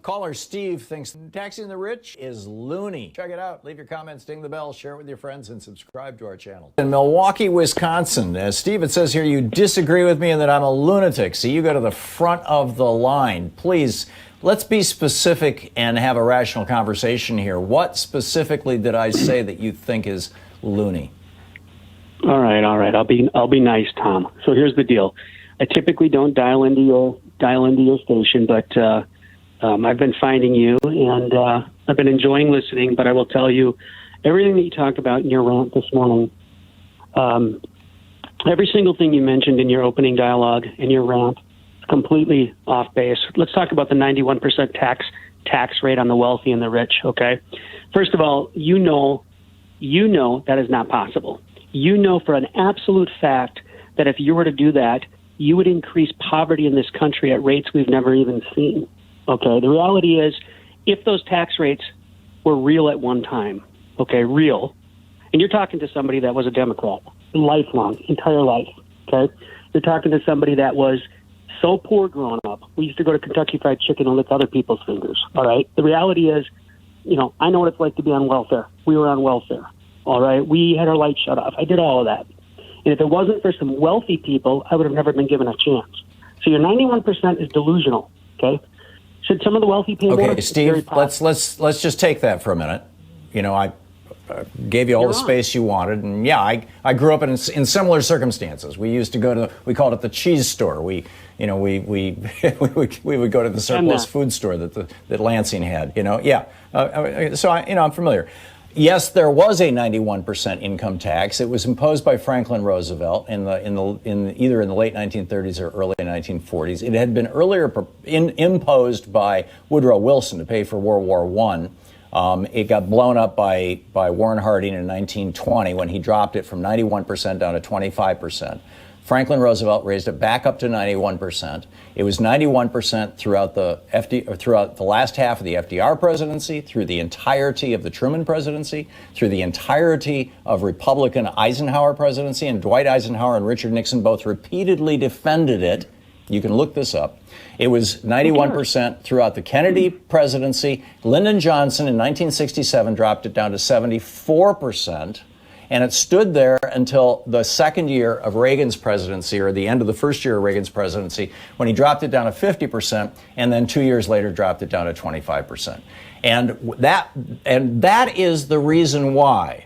Caller Steve thinks taxing the rich is loony. Check it out. Leave your comments, ding the bell, share it with your friends, and subscribe to our channel. In Milwaukee, Wisconsin, Steve, it says here you disagree with me and that I'm a lunatic. So you go to the front of the line. Please, let's be specific and have a rational conversation here. What specifically did I say that you think is loony? All right. I'll be nice, Tom. So here's the deal. I typically don't dial into your station, but I've been finding you, and I've been enjoying listening. But I will tell you, everything that you talked about in your rant this morning, every single thing you mentioned in your opening dialogue in your rant, is completely off base. Let's talk about the 91% tax rate on the wealthy and the rich. Okay, first of all, you know that is not possible. You know for an absolute fact that if you were to do that, you would increase poverty in this country at rates we've never even seen. Okay, the reality is, if those tax rates were real at one time, okay, real, and you're talking to somebody that was a Democrat, lifelong, entire life, okay? You're talking to somebody that was so poor growing up. We used to go to Kentucky Fried Chicken and lick other people's fingers, all right? The reality is, I know what it's like to be on welfare. We were on welfare, all right? We had our lights shut off. I did all of that. And if it wasn't for some wealthy people, I would have never been given a chance. So your 91% is delusional, okay? Should some of the wealthy pay more? Okay, Steve, let's just take that for a minute. I gave you all the space you wanted, and yeah, I grew up in similar circumstances. We used to we called it the cheese store. We would go to the surplus food store that Lansing had. So I'm familiar. Yes, there was a 91% income tax. It was imposed by Franklin Roosevelt either in the late 1930s or early 1940s. It had been earlier imposed by Woodrow Wilson to pay for World War I. It got blown up by Warren Harding in 1920 when he dropped it from 91% down to 25%. Franklin Roosevelt raised it back up to 91%. It was 91% throughout the last half of the FDR presidency, through the entirety of the Truman presidency, through the entirety of Republican Eisenhower presidency, and Dwight Eisenhower and Richard Nixon both repeatedly defended it. You can look this up. It was 91% throughout the Kennedy presidency. Lyndon Johnson in 1967 dropped it down to 74%. And it stood there until the second year of Reagan's presidency, or the end of the first year of Reagan's presidency, when he dropped it down to 50%, and then 2 years later dropped it down to 25%. And that is the reason why,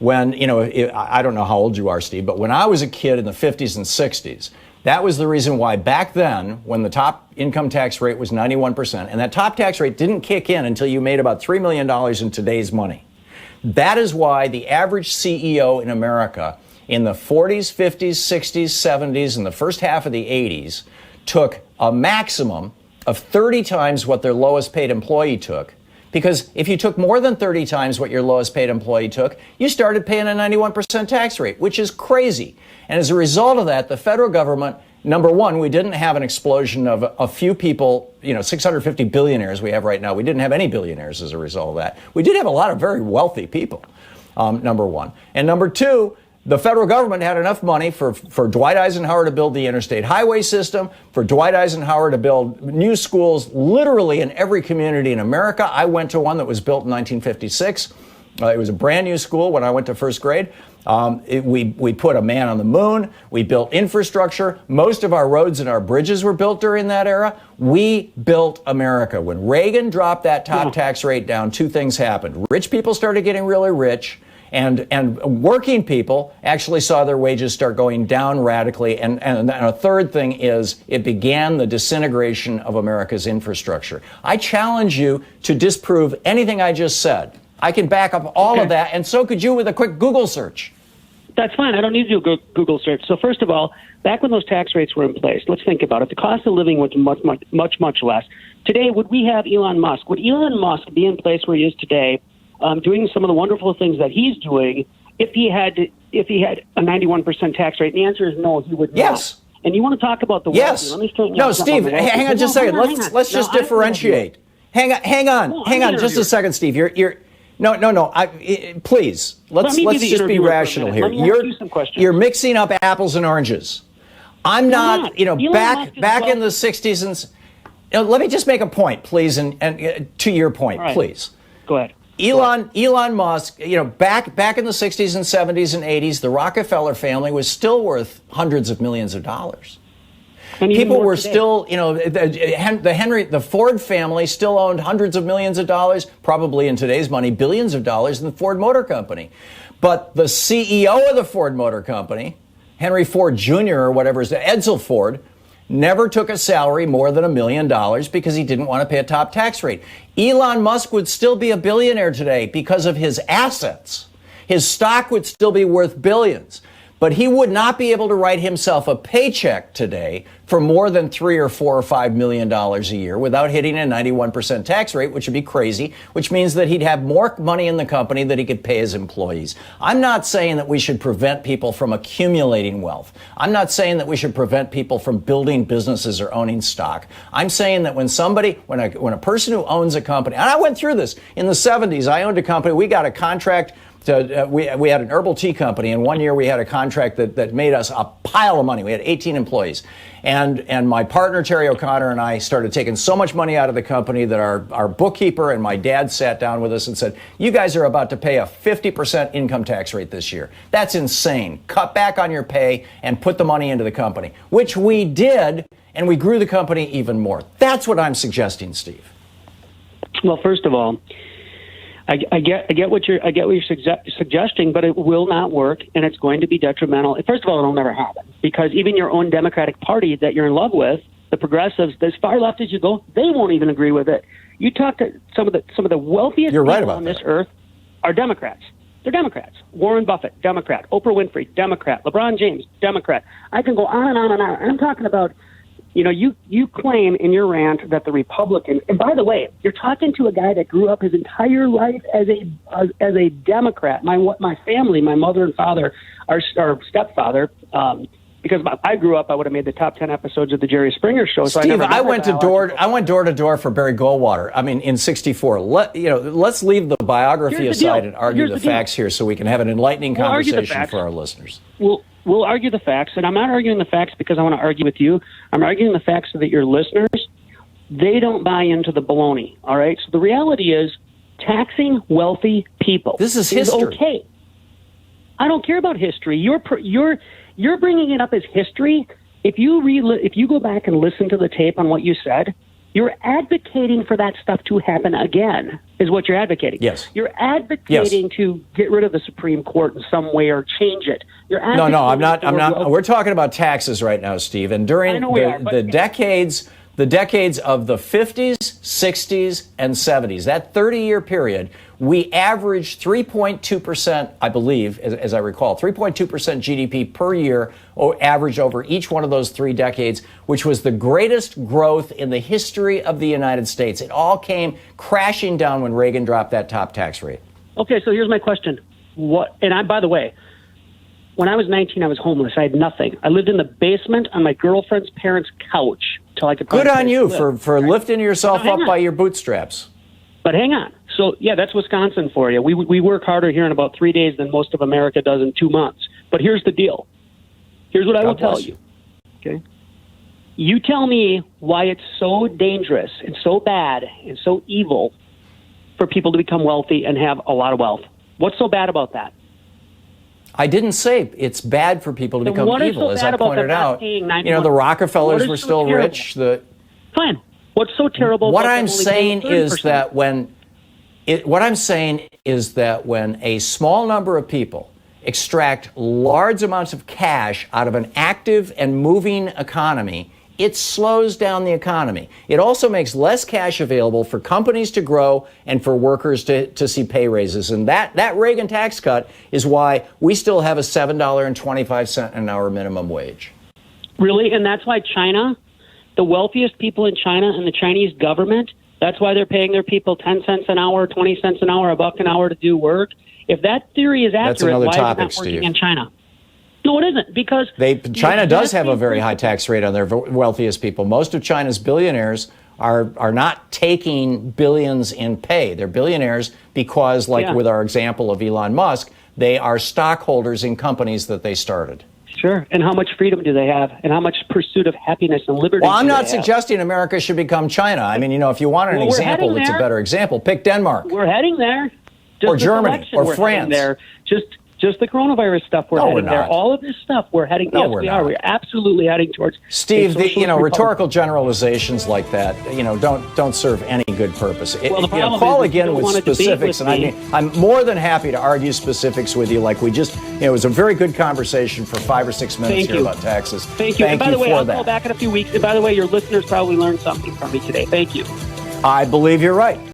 when, I don't know how old you are, Steve, but when I was a kid in the 50s and 60s, that was the reason why back then, when the top income tax rate was 91%, and that top tax rate didn't kick in until you made about $3 million in today's money. That is why the average CEO in America in the 40s, 50s, 60s, 70s, and the first half of the 80s took a maximum of 30 times what their lowest paid employee took. Because if you took more than 30 times what your lowest paid employee took, you started paying a 91% tax rate, which is crazy. And as a result of that, the federal government, number one, we didn't have an explosion of a few people, 650 billionaires we have right now. We didn't have any billionaires as a result of that. We did have a lot of very wealthy people, number one. And number two, the federal government had enough money for Dwight Eisenhower to build the interstate highway system, for Dwight Eisenhower to build new schools literally in every community in America. I went to one that was built in 1956. It was a brand new school when I went to first grade. We put a man on the moon. We built infrastructure. Most of our roads and our bridges were built during that era. We built America. When Reagan dropped that top tax rate down, two things happened. Rich people started getting really rich, and working people actually saw their wages start going down radically. And a third thing is it began the disintegration of America's infrastructure. I challenge you to disprove anything I just said. I can back up all of that, and so could you with a quick Google search. That's fine. I don't need to do a Google search. So first of all, back when those tax rates were in place, let's think about it. The cost of living was much less. Today, would we have Elon Musk? Would Elon Musk be in place where he is today, doing some of the wonderful things that he's doing, if he had a 91% tax rate? The answer is no, he would not. Yes. And you want to talk about the yes. Let me straighten no, Steve, hang on just a second. Let's just differentiate. Hang on just a second, Steve. Please, let's just be rational here. You're mixing up apples and oranges. I'm not, back in the 60s and let me just make a point, please, and to your point, right. please. Go ahead. Elon Musk, back in the 60s and 70s and 80s, the Rockefeller family was still worth hundreds of millions of dollars. People were today. still, the Ford family still owned hundreds of millions of dollars, probably in today's money, billions of dollars in the Ford Motor Company. But the CEO of the Ford Motor Company, Henry Ford Jr. or whatever, Edsel Ford, never took a salary more than $1 million because he didn't want to pay a top tax rate. Elon Musk would still be a billionaire today because of his assets. His stock would still be worth billions. But he would not be able to write himself a paycheck today for more than $3 or $4 or $5 million a year without hitting a 91% tax rate, which would be crazy, which means that he'd have more money in the company that he could pay his employees. I'm not saying that we should prevent people from accumulating wealth. I'm not saying that we should prevent people from building businesses or owning stock. I'm saying that when a person who owns a company, and I went through this in the 70s, I owned a company, we got a contract. We had an herbal tea company, and one year we had a contract that made us a pile of money. We had 18 employees. And my partner, Terry O'Connor, and I started taking so much money out of the company that our bookkeeper and my dad sat down with us and said, you guys are about to pay a 50% income tax rate this year. That's insane. Cut back on your pay and put the money into the company, which we did, and we grew the company even more. That's what I'm suggesting, Steve. Well, first of all, I get what you're suggesting, but it will not work, and it's going to be detrimental. First of all, it'll never happen because even your own Democratic Party that you're in love with, the progressives, as far left as you go, they won't even agree with it. You talk to some of the wealthiest people on this earth are Democrats. They're Democrats. Warren Buffett, Democrat. Oprah Winfrey, Democrat. LeBron James, Democrat. I can go on and on and on. I'm talking about. You claim in your rant that the Republicans, and by the way, you're talking to a guy that grew up his entire life as a Democrat. My family, my mother and father, our stepfather, because I grew up, I would have made the top 10 episodes of the Jerry Springer Show. So Steve, I went door to door for Barry Goldwater. I mean, in '64. Let's leave the biography aside and argue the facts here, so we can have an enlightening conversation for our listeners. We'll argue the facts, and I'm not arguing the facts because I want to argue with you. I'm arguing the facts so that your listeners, they don't buy into the baloney, all right? So the reality is taxing wealthy people this is history. Okay. I don't care about history. You're bringing it up as history. If you go back and listen to the tape on what you said, you're advocating for that stuff to happen again, is what you're advocating. Yes. You're advocating to get rid of the Supreme Court in some way or change it. No, I'm not. We're talking about taxes right now, Steve. And during the decades of the 50s, 60s, and 70s, that 30-year period, we averaged 3.2%, I believe, as I recall, 3.2% GDP per year, average over each one of those 3 decades, which was the greatest growth in the history of the United States. It all came crashing down when Reagan dropped that top tax rate. Okay, so here's my question. By the way, when I was 19, I was homeless. I had nothing. I lived in the basement on my girlfriend's parents' couch till I could. Good on you for lifting yourself up by your bootstraps. But hang on. So, yeah, that's Wisconsin for you. We work harder here in about 3 days than most of America does in 2 months. But here's the deal. Here's what I will tell you. Okay? You tell me why it's so dangerous and so bad and so evil for people to become wealthy and have a lot of wealth. What's so bad about that? I didn't say it's bad for people to become evil. As I pointed out, the Rockefellers were still rich. Fine. What's so terrible? What I'm saying is that when a small number of people extract large amounts of cash out of an active and moving economy, it slows down the economy. It also makes less cash available for companies to grow and for workers to see pay raises. And that Reagan tax cut is why we still have a $7.25 an hour minimum wage. Really? And that's why China, the wealthiest people in China and the Chinese government, that's why they're paying their people 10 cents an hour, 20 cents an hour, $1 an hour to do work. If that theory is accurate, why is it not working in China? No, it isn't, because China does have a very high tax rate on their wealthiest people. Most of China's billionaires are not taking billions in pay. They're billionaires because, with our example of Elon Musk, they are stockholders in companies that they started. Sure. And how much freedom do they have? And how much pursuit of happiness and liberty Well, I'm do not they have? suggesting America should become China. I mean, if you want an Well, we're example heading that's a there. better example, pick Denmark. We're heading there. Just Or this Germany, election, or we're France. heading there. Just the coronavirus stuff, we're No, heading we're there. not. All of this stuff, we're heading. No, yes, we're we not. are. We're absolutely heading towards. Steve, a socialist rhetorical generalizations like that, don't serve any good purpose. Well, the problem call is you again don't with want to debate specifics, with and me. I'm more than happy to argue specifics with you. Like we just, it was a very good conversation for 5 or 6 minutes Thank here you. about taxes. Thank you. And by the way, for I'll that. call back in a few weeks. And by the way, your listeners probably learned something from me today. Thank you. I believe you're right.